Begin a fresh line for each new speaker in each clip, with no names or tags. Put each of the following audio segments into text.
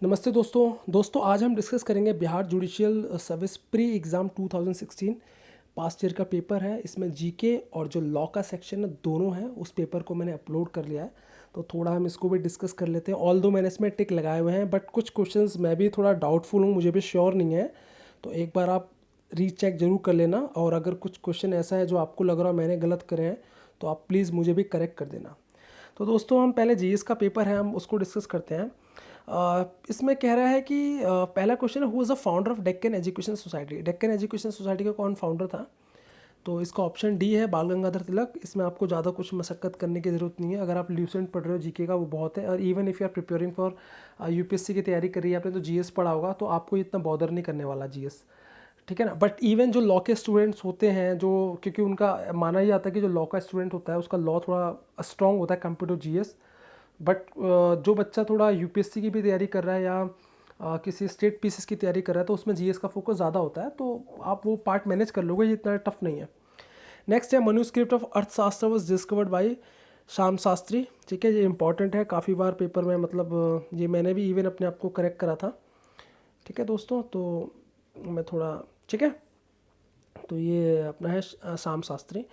नमस्ते दोस्तों आज हम डिस्कस करेंगे Bihar judicial service pre exam 2016 past year का पेपर है। इसमें जीके और जो लॉ का सेक्शन है दोनों हैं। उस पेपर को मैंने अपलोड कर लिया है, तो थोड़ा हम इसको भी डिस्कस कर लेते हैं। ऑल दो मैंने इसमें टिक लगाए हुए हैं, बट कुछ क्वेश्चंस मैं भी थोड़ा डाउटफुल हूँ, मुझे भी श्योर नहीं है। तो एक बार आप रीचेक ज़रूर कर लेना, और अगर कुछ क्वेश्चन ऐसा है जो आपको लग रहा है मैंने गलत करे हैं तो आप प्लीज़ मुझे भी करेक्ट कर देना। तो दोस्तों हम पहले जीएस का पेपर है, हम उसको डिस्कस करते हैं। इसमें कह रहा है कि पहला क्वेश्चन है, who is the founder of Deccan education society. Deccan education society का कौन फाउंडर था? तो इसका ऑप्शन डी है, बाल गंगाधर तिलक। इसमें आपको ज़्यादा कुछ मशक्कत करने की ज़रूरत नहीं है। अगर आप ल्यूसेंट पढ़ रहे हो जीके का वो बहुत है, और even if you are preparing for UPSC की तैयारी कर रही है आपने, तो जीएस पढ़ा होगा, तो आपको इतना बॉदर नहीं करने वाला जीएस, ठीक है ना। बट इवन जो लॉ के स्टूडेंट्स होते हैं, जो क्योंकि उनका माना ही जाता है कि जो लॉ का स्टूडेंट होता है उसका लॉ थोड़ा स्ट्रॉन्ग होता है कंपेयर टू जीएस। बट जो बच्चा थोड़ा यूपीएससी की भी तैयारी कर रहा है या किसी स्टेट पीसीएस की तैयारी कर रहा है, तो उसमें जीएस का फोकस ज़्यादा होता है, तो आप वो पार्ट मैनेज कर लोगे, ये इतना टफ नहीं है। नेक्स्ट है, मनुस्क्रिप्ट ऑफ अर्थशास्त्र was discovered by Shyam Shastri. ठीक है, ये इंपॉर्टेंट है, काफ़ी बार पेपर में, मतलब ये मैंने भी इवन अपने आप को करेक्ट करा था। ठीक है दोस्तों, तो मैं थोड़ा, ठीक है, तो ये अपना है श्याम शास्त्री।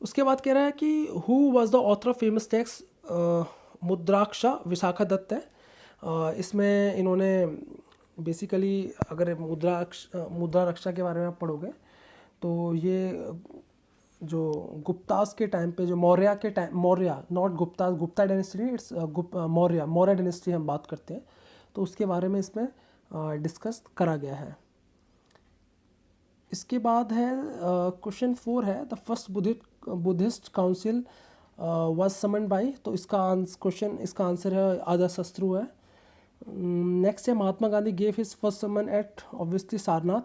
उसके बाद कह रहा है कि who was the author of famous text Mudrarakshasa. Vishakha Datta है। इसमें इन्होंने बेसिकली, अगर मुद्रा रक्षा के बारे में आप पढ़ोगे तो ये जो गुप्तास के टाइम पे, जो मौर्य के time, Maurya not Gupta, Gupta dynasty नहीं, इट्स मौर्य डायनेस्टी हम बात करते हैं, तो उसके बारे में इसमें डिस्कस करा गया है। इसके बाद है क्वेश्चन 4 है, the first Buddhist council was summoned by. तो इसका आंसर है अजातशत्रु है। नेक्स्ट है, Mahatma Gandhi gave his first sermon at obviously Sarnath.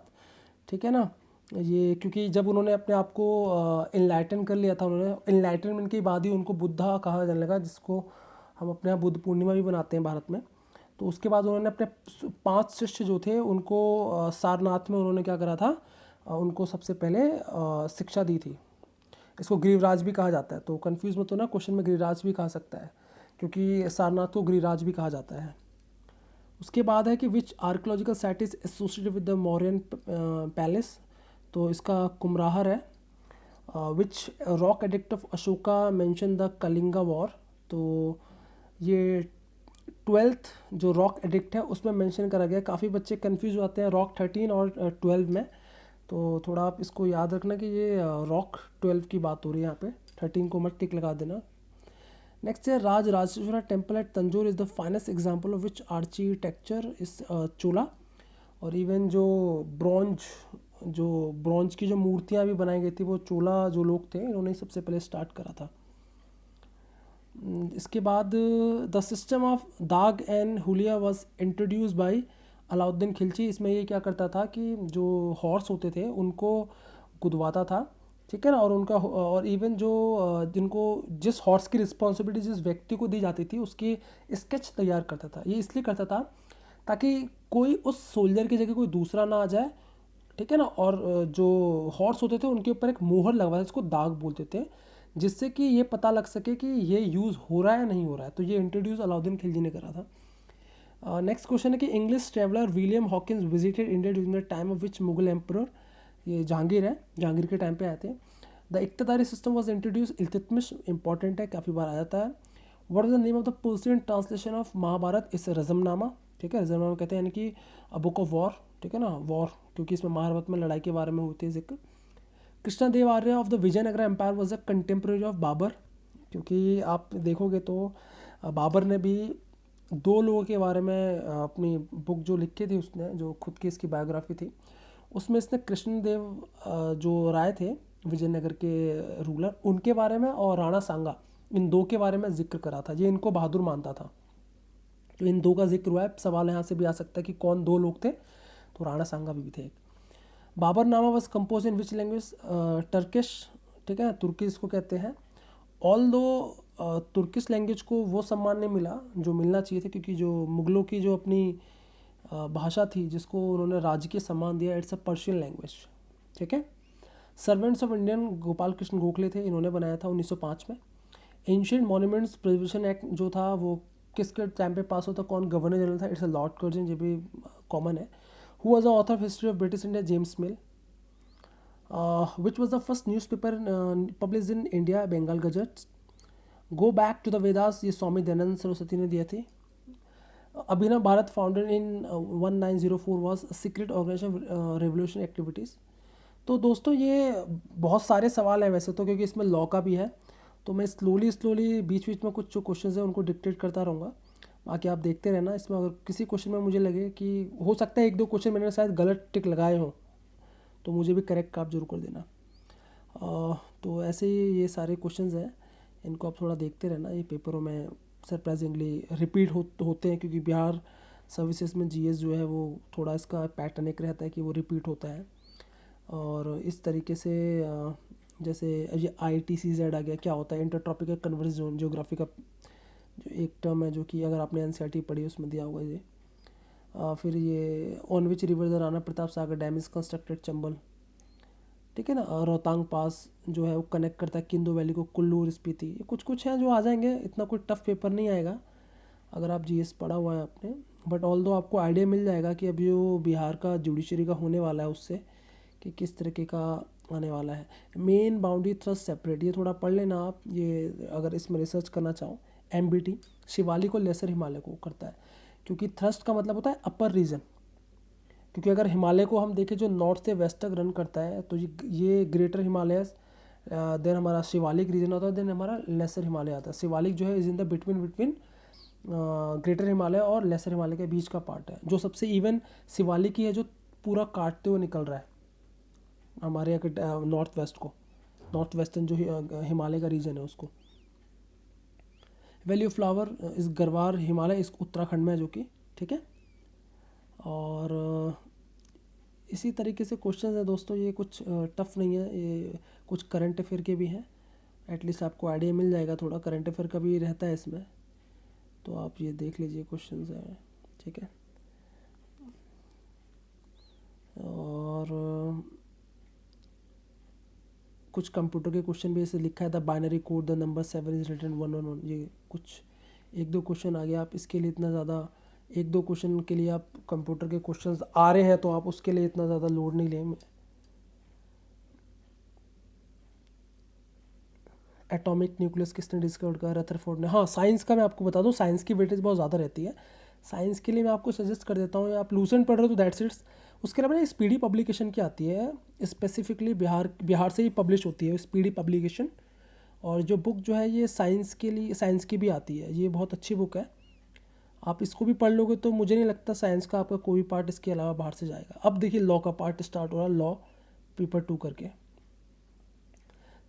ठीक है ना, ये क्योंकि जब उन्होंने अपने आप को इनलाइटन कर लिया था, उन्होंने इनलाइटनमेंट के बाद ही उनको बुद्धा कहा जाने लगा, जिसको हम अपने यहाँ बुद्ध पूर्णिमा भी बनाते हैं भारत में। तो उसके बाद उन्होंने अपने 5 शिष्य जो थे उनको सारनाथ में उन्होंने क्या करा था, उनको सबसे पहले शिक्षा दी थी। इसको गिरिराज भी कहा जाता है, तो कंफ्यूज मत होना, क्वेश्चन में गिरिराज भी कहा सकता है, क्योंकि सारनाथ को गिरिराज भी कहा जाता है। उसके बाद है कि which archaeological site is associated with the Mauryan palace. तो इसका कुमराहर है। Which rock edict of Ashoka mention the Kalinga war. तो ये 12th जो रॉक एडिक्ट है उसमें मेंशन करा गया। काफ़ी बच्चे कंफ्यूज हो जाते हैं रॉक 13 और 12 में, तो थोड़ा आप इसको याद रखना कि ये रॉक 12 की बात हो रही है यहाँ पे, 13 को मत टिक लगा देना। नेक्स्ट है, Raj Rajeshwara temple at Tanjore is the finest example of which architecture is Chola. और इवन जो ब्रॉन्ज की जो मूर्तियाँ भी बनाई गई थी, वो चोला जो लोग थे इन्होंने सबसे पहले स्टार्ट करा था। इसके बाद द सिस्टम ऑफ दाग एंड हुलिया was introduce by Alauddin Khilji. इसमें ये क्या करता था कि जो हॉर्स होते थे उनको गुदवाता था, ठीक है ना, और उनका, और इवन जो जिनको जिस हॉर्स की रिस्पॉन्सिबिलिटी जिस व्यक्ति को दी जाती थी उसकी स्केच तैयार करता था। ये इसलिए करता था ताकि कोई उस सोल्जर की जगह कोई दूसरा ना आ जाए, ठीक है ना। और जो हॉर्स होते थे उनके ऊपर एक मोहर लगवाया, इसको दाग बोलते थे, जिससे कि ये पता लग सके कि ये यूज़ हो रहा है या नहीं हो रहा है। तो ये इंट्रोड्यूस अलाउद्दीन खिलजी ने करा था। नेक्स्ट क्वेश्चन है कि English traveller William Hawkins visited India during the time of which Mughal emperor. ये जहांगीर है, जहांगीर के टाइम पे आए थे। The iqtadari system was introduce Iltutmish. Important है, काफ़ी बार आ जाता है। What is the name of the Persian translation of Mahabharata? Is Razmnama, ठीक है, रजमनामा कहते हैं, यानी कि बुक ऑफ वॉर, ठीक है ना, वॉर, क्योंकि इसमें महाभारत में लड़ाई के बारे में होती है जिक्र। Krishna Deva Arya of the Vijayanagara empire was the contemporary of Babur. क्योंकि आप देखोगे तो बाबर ने भी 2 लोगों के बारे में अपनी बुक जो लिखी थी, उसने जो खुद की इसकी बायोग्राफी थी, उसमें इसने कृष्णदेव जो राय थे विजयनगर के रूलर, उनके बारे में, और राणा सांगा, इन 2 के बारे में जिक्र करा था। ये इनको बहादुर मानता था, तो इन 2 का जिक्र हुआ है। सवाल यहाँ से भी आ सकता है कि कौन 2 लोग थे, तो राणा सांगा भी थे। बाबर नामा was compose in which language? Turkish, ठीक है, तुर्की इसको कहते हैं। ऑल दो तुर्किश लैंग्वेज को वो सम्मान नहीं मिला जो मिलना चाहिए था, क्योंकि जो मुगलों की जो अपनी भाषा थी जिसको उन्होंने राजकीय सम्मान दिया, इट्स अ पर्शियन लैंग्वेज, ठीक है। Servants of Indian Gopal Krishna Gokhale थे, इन्होंने बनाया था 1905 में। एंशियंट मॉन्यूमेंट्स प्रिजर्वेशन एक्ट जो था वो किसके टाइम पे पास होता, कौन गवर्नर जनरल था, इट्स अ लॉर्ड कर्जन, ये भी कॉमन है। Who was the author of history of British India, James Mill. Which was the first newspaper published in India, Bengal gazette. Go back to the Vedas, ये स्वामी दयानंद सरस्वती ने दिया थी। Abhinav Bharat founded in 1904 was secret organisation revolution activities. तो दोस्तों ये बहुत सारे सवाल हैं वैसे तो, क्योंकि इसमें लॉ का भी है, तो मैं स्लोली बीच बीच में कुछ जो क्वेश्चंस हैं उनको डिक्टेट करता रहूँगा, बाकी आप देखते रहना। इसमें अगर किसी क्वेश्चन में मुझे लगे कि हो सकता है एक दो क्वेश्चन मैंने शायद गलत टिक लगाए हों, तो मुझे भी करेक्ट आप जरूर कर देना। तो ऐसे ही ये सारे क्वेश्चंस हैं, इनको आप थोड़ा देखते रहना। ये पेपरों में सरप्राइजिंगली रिपीट होते हैं, क्योंकि बिहार सर्विसेज में जीएस जो है वो थोड़ा इसका पैटर्न एक रहता है कि वो रिपीट होता है। और इस तरीके से जैसे ये ITCZ आ गया, क्या होता है, inter tropical converse zone, geography का जो एक टर्म है, जो कि अगर आपने NCERT पढ़ी उसमें दिया होगा ये। फिर ये on which river the Rana Pratap Sagar dam is constructed, Chambal, ठीक है ना। रोहतांग पास जो है वो कनेक्ट करता है किंदू वैली को, कुल्लू और स्पीति। ये कुछ कुछ हैं जो आ जाएंगे, इतना कोई टफ पेपर नहीं आएगा अगर आप जीएस पढ़ा हुआ है आपने। बट ऑल दो आपको आइडिया मिल जाएगा कि अभी जो बिहार का जुडिशरी का होने वाला है उससे कि किस तरीके का आने वाला है। मेन बाउंड्री थ्रस्ट सेपरेट, ये थोड़ा पढ़ लेना आप, ये अगर इसमें रिसर्च करना चाहो। MBT शिवालिक और लेसर हिमालय को करता है, क्योंकि थ्रस्ट का मतलब होता है अपर रीजन। क्योंकि अगर हिमालय को हम देखें जो नॉर्थ से वेस्ट तक रन करता है, तो ये ग्रेटर हिमालय, देन हमारा शिवालिक रीजन होता है, देन हमारा लेसर हिमालय आता है। शिवालिक जो है is in the between greater Himalaya और लेसर हिमालय के बीच का पार्ट है, जो सबसे इवन शिवालिक ही है जो पूरा काटते हुए निकल रहा है हमारे यहाँ के नॉर्थ वेस्ट को, नॉर्थ वेस्टर्न जो हिमालय का रीजन है उसको। वैली ऑफ फ्लावर इस गरवार हिमालय, इस उत्तराखंड में है जो कि, ठीक है। और इसी तरीके से क्वेश्चंस है दोस्तों, ये कुछ टफ नहीं है, ये कुछ करंट अफेयर के भी हैं, एटलीस्ट आपको आइडिया मिल जाएगा, थोड़ा करंट अफेयर का भी रहता है इसमें, तो आप ये देख लीजिए क्वेश्चंस हैं, ठीक है। और कुछ कंप्यूटर के क्वेश्चन भी ऐसे लिखा है, the binary code the number 7 is written 111, ये कुछ एक दो क्वेश्चन आ गया। आप इसके लिए इतना ज़्यादा, एक दो क्वेश्चन के लिए आप कंप्यूटर के क्वेश्चंस आ रहे हैं तो आप उसके लिए इतना ज़्यादा लोड नहीं लें। एटॉमिक न्यूक्लियस किसने डिस्कवर किया, रदरफोर्ड ने। हाँ, साइंस का मैं आपको बता दूँ, साइंस की वेटेज बहुत ज़्यादा रहती है। साइंस के लिए मैं आपको सजेस्ट कर देता हूँ, आप लूसेंट पढ़ रहे हो तो दैट्स इट्स। उसके अलावा एक स्पीडी पब्लिकेशन की आती है, स्पेसिफिकली बिहार से ही पब्लिश होती है स्पीडी पब्लिकेशन। और जो बुक जो है ये साइंस के लिए, साइंस की भी आती है, ये बहुत अच्छी बुक है। आप इसको भी पढ़ लोगे तो मुझे नहीं लगता साइंस का आपका कोई पार्ट इसके अलावा बाहर से जाएगा। अब देखिए लॉ का पार्ट स्टार्ट हो रहा है, लॉ पेपर 2 करके।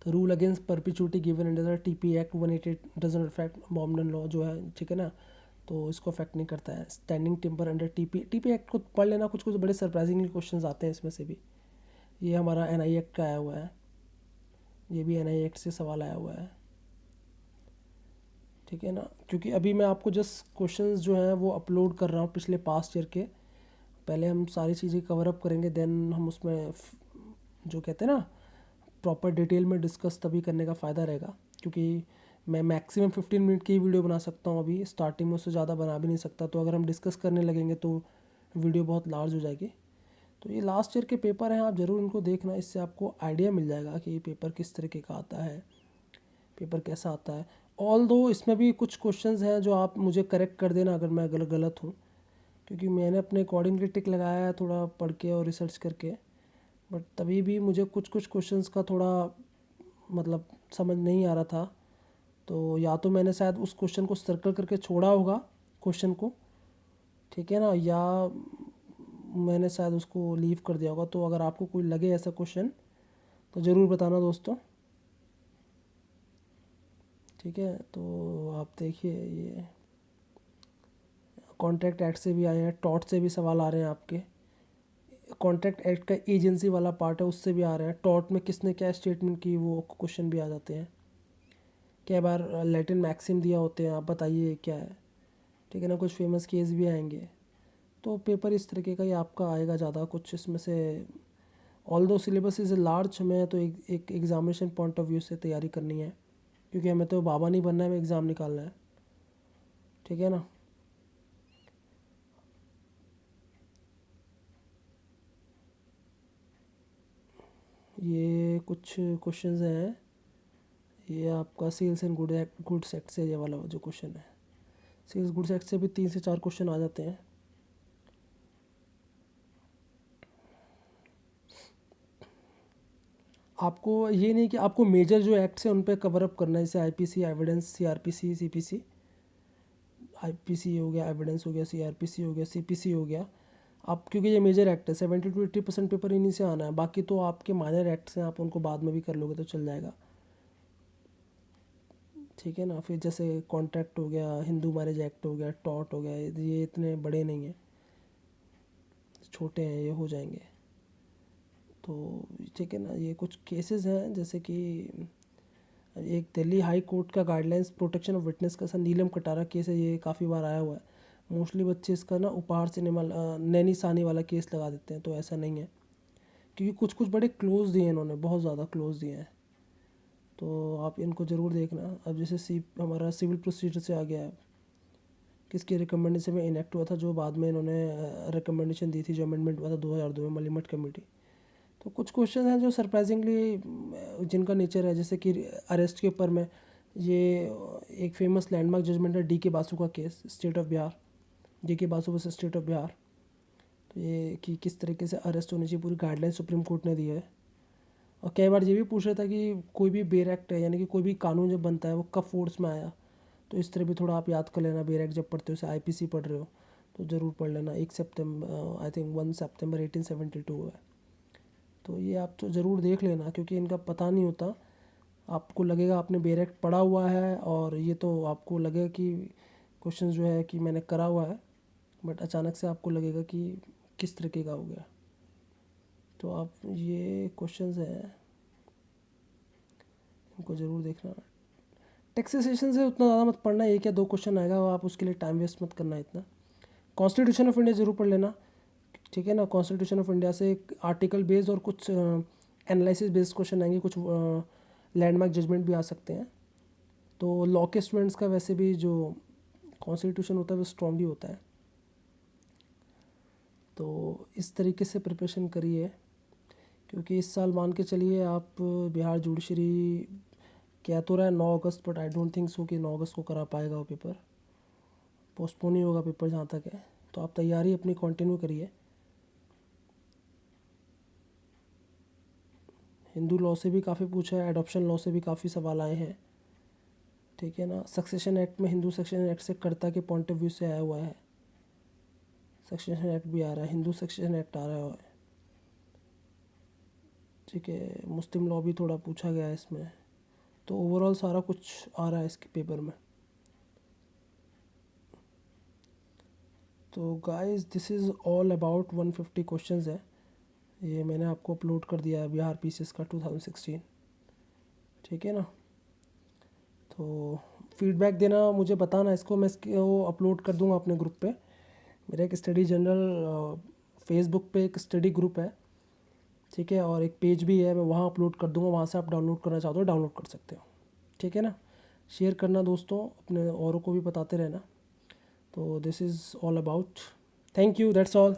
तो rule against perpetuity given under the TP act 188 doesn't affect Mohammedan law जो है, ठीक है ना, तो इसको अफेक्ट नहीं करता है। Standing timber under TP act को पढ़ लेना, कुछ कुछ बड़े सरप्राइजिंगली क्वेश्चन आते हैं इसमें से भी। ये हमारा NI एक्ट का आया हुआ है, ये भी NI एक्ट से सवाल आया हुआ है, ठीक है ना। क्योंकि अभी मैं आपको जस्ट क्वेश्चंस जो हैं वो अपलोड कर रहा हूँ पिछले पास्ट ईयर के, पहले हम सारी चीज़ें कवर अप करेंगे, देन हम उसमें जो कहते हैं ना प्रॉपर डिटेल में डिस्कस तभी करने का फ़ायदा रहेगा। क्योंकि मैं मैक्सिमम 15 मिनट की ही वीडियो बना सकता हूँ, अभी स्टार्टिंग में उससे ज़्यादा बना भी नहीं सकता, तो अगर हम डिस्कस करने लगेंगे तो वीडियो बहुत लार्ज हो जाएगी। तो ये लास्ट ईयर के पेपर हैं, आप ज़रूर इनको देखना, इससे आपको आइडिया मिल जाएगा कि ये पेपर किस तरीके का आता है, पेपर कैसा आता है। ऑल दो इसमें भी कुछ क्वेश्चंस हैं जो आप मुझे करेक्ट कर देना अगर मैं गलत हूँ, क्योंकि मैंने अपने अकॉर्डिंगली टिक लगाया है थोड़ा पढ़ के और रिसर्च करके। बट तभी भी मुझे कुछ कुछ क्वेश्चंस का थोड़ा मतलब समझ नहीं आ रहा था, तो या तो मैंने शायद उस क्वेश्चन को सर्कल करके छोड़ा होगा क्वेश्चन को, ठीक है ना, या मैंने शायद उसको लीव कर दिया होगा। तो अगर आपको कोई लगे ऐसा क्वेश्चन तो ज़रूर बताना दोस्तों, ठीक है। तो आप देखिए ये कॉन्ट्रैक्ट एक्ट से भी आए हैं, टॉट से भी सवाल आ रहे हैं आपके। कॉन्ट्रैक्ट एक्ट का एजेंसी वाला पार्ट है उससे भी आ रहे हैं, टॉट में किसने क्या स्टेटमेंट की वो क्वेश्चन भी आ जाते हैं। कई बार लैटिन मैक्सिम दिया होते हैं, आप बताइए क्या है, ठीक है ना, कुछ फेमस केस भी आएंगे। तो पेपर इस तरीके का ही आपका आएगा ज़्यादा कुछ इसमें से। ऑल दो सिलेबस इज़ लार्ज, हमें तो एक एग्जामिनेशन पॉइंट ऑफ व्यू से तैयारी करनी है, क्योंकि हमें तो बाबा नहीं बनना है, हमें एग्ज़ाम निकालना है। ठीक है ना। ये कुछ क्वेश्चंस हैं, ये आपका सेल्स एंड गुड्स एक्ट से ये वाला जो क्वेश्चन है, सेल्स गुड्स एक्ट से भी 3 से 4 क्वेश्चन आ जाते हैं। आपको ये नहीं कि आपको मेजर जो एक्ट्स हैं उन पे कवर अप करना है, जैसे IPC, evidence, CrPC, CPC. IPC हो गया, एविडेंस हो गया, सीआरपीसी हो गया, सीपीसी हो गया। आप क्योंकि ये मेजर एक्ट है, 70 to 80% पेपर इन्हीं से आना है, बाकी तो आपके माइनर एक्ट्स हैं, आप उनको बाद में भी कर लोगे तो चल जाएगा। ठीक है ना। फिर जैसे कॉन्ट्रैक्ट हो गया, हिंदू मैरिज एक्ट हो गया, टॉर्ट हो गया, ये इतने बड़े नहीं हैं, छोटे हैं, ये हो जाएंगे। तो ठीक है ना। ये कुछ केसेस हैं, जैसे कि एक दिल्ली हाई कोर्ट का गाइडलाइंस प्रोटेक्शन ऑफ विटनेस का नीलम कटारा केस है, ये काफ़ी बार आया हुआ है। मोस्टली बच्चे इसका ना उपहार सिनेमा नैनी सानी वाला केस लगा देते हैं, तो ऐसा नहीं है, क्योंकि कुछ कुछ बड़े क्लोज दिए हैं इन्होंने, बहुत ज़्यादा क्लोज दिए हैं, तो आप इनको ज़रूर देखना। अब जैसे हमारा सिविल प्रोसीजर से आ गया है, किसकी रिकमेंडेशन में इनेक्ट हुआ था, जो बाद में इन्होंने रिकमेंडेशन दी थी, जो अमेंडमेंट हुआ था 2002 में मलिमठ कमेटी। तो कुछ क्वेश्चन हैं जो सरप्राइजिंगली जिनका नेचर है, जैसे कि अरेस्ट के ऊपर में ये एक फेमस लैंडमार्क जजमेंट है, डी के बासु का case, state of Bihar, D K Basu versus state of Bihar. तो ये कि किस तरीके से अरेस्ट होनी चाहिए, पूरी गाइडलाइन सुप्रीम कोर्ट ने दी है। और कई बार ये भी पूछ रहा था कि कोई भी बेर एक्ट है, यानी कि कोई भी कानून जब बनता है वो कब फोर्स में आया, तो इस तरह भी थोड़ा आप याद कर लेना। बेर एक्ट जब पढ़ते हो, जैसे आईपीसी पढ़ रहे हो तो ज़रूर पढ़ लेना। 1 सितंबर, आई थिंक 1 सितंबर 1872 है, तो ये आप तो ज़रूर देख लेना, क्योंकि इनका पता नहीं होता। आपको लगेगा आपने बेर एक्ट पढ़ा हुआ है, और ये तो आपको लगेगा कि क्वेश्चन जो है कि मैंने करा हुआ है, बट अचानक से आपको लगेगा कि किस तरीके का हो गया। तो आप ये क्वेश्चंस हैं, इनको ज़रूर देखना। टैक्सेशन से उतना ज़्यादा मत पढ़ना, 1 या 2 क्वेश्चन आएगा, और आप उसके लिए टाइम वेस्ट मत करना इतना। कॉन्स्टिट्यूशन ऑफ इंडिया ज़रूर पढ़ लेना, ठीक है ना। कॉन्स्टिट्यूशन ऑफ इंडिया से आर्टिकल बेस्ड और कुछ एनालिसिस बेस्ड क्वेश्चन आएंगे, कुछ लैंडमार्क जजमेंट भी आ सकते हैं। तो लॉ के स्टूडेंट्स का वैसे भी जो कॉन्स्टिट्यूशन होता है वो स्ट्रॉन्गली होता है, तो इस तरीके से प्रिपरेशन करिए। क्योंकि इस साल मान के चलिए आप, बिहार जुडिशरी कह तो रहा है 9 अगस्त, but I don't think so कि 9 अगस्त को करा पाएगा वो पेपर, पोस्टपोन ही होगा पेपर जहाँ तक है। तो आप तैयारी अपनी कंटिन्यू करिए। हिंदू लॉ से भी काफ़ी पूछा है, एडॉप्शन लॉ से भी काफ़ी सवाल आए हैं, ठीक है ना। सक्सेशन एक्ट में हिंदू सक्सेशन एक्ट से कर्ता के पॉइंट ऑफ व्यू से आया हुआ है, सक्सेशन एक्ट भी आ रहा है, हिंदू सक्सेशन एक्ट आ रहा है, ठीक है। मुस्लिम लॉ भी थोड़ा पूछा गया है इसमें, तो ओवरऑल सारा कुछ आ रहा है इसके पेपर में। तो guys this is all about 150 questions है, ये मैंने आपको अपलोड कर दिया है बिहार पीसीएस का 2016, ठीक है ना। तो फीडबैक देना, मुझे बताना इसको, मैं इसको अपलोड कर दूंगा अपने ग्रुप पे। मेरा एक स्टडी जनरल फेसबुक पे एक स्टडी ग्रुप है, ठीक है, और एक पेज भी है, मैं वहाँ अपलोड कर दूंगा, वहाँ से आप डाउनलोड करना चाहते हो डाउनलोड कर सकते हो, ठीक है ना। शेयर करना दोस्तों, अपने औरों को भी बताते रहना। तो this is all about, thank you, that's all.